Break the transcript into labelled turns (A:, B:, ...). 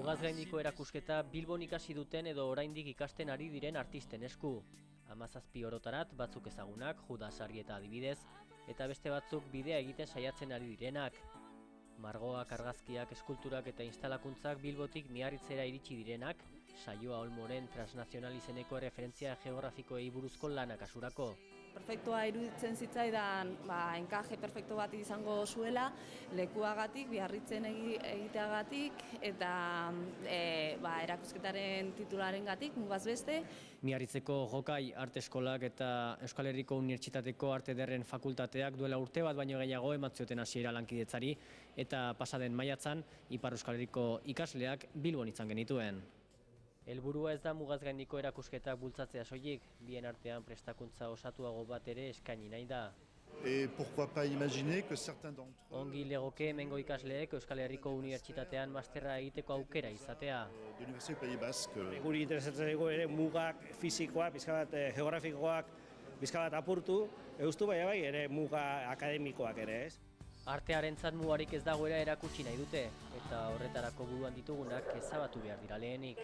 A: Mugaz-gaindiko erakusketa Bilbon ikasi duten edo oraindik ikasten ari diren artisten esku. 17 orotarat, batzuk ezagunak, Judas Arrieta adibidez, eta beste batzuk bidea egiten saiatzen ari direnak. Margoak, argazkiak, eskulturak eta instalakuntzak Bilbotik Miarritzera iritsi direnak, saioa Olmoren transnazional izeneko referentzia geografikoei buruzko lanak asurako.
B: Perfektua iruditzen zitzaidan, enkaje perfekto bat izango zuela, lekuagatik, Biarritzen egiteagatik, eta erakusketaren titularengatik, mugaz beste.
A: Miarritzeko Jokai Arte Eskolak eta Euskal Herriko Unibertsitateko Arte Ederren Fakultateak duela urte bat baino gehiago eman zioten hasiera lankidetzari, eta pasaden maiatzan Ipar Euskal Herriko ikasleak Bilbon izan genituen. Helburua ez da mugaz-gaindiko erakusketak bultzatzea soilik, bien artean prestakuntza osatuago bat ere eskaini nahi da. Ongi legoke hemengo ikasleek Euskal Herriko Unibertsitatean masterra egiteko aukera izatea.
C: Guri interesatzen dugu ere mugak fisikoak, pixka bat geografikoak, pixka bat apurtu, eustu bai ere muga akademikoak ere, ez?
A: Artearentzat mugarik ez dagoela erakutsi nahi dute, eta horretarako buruan ditugunak ezabatu behar dira lehenik.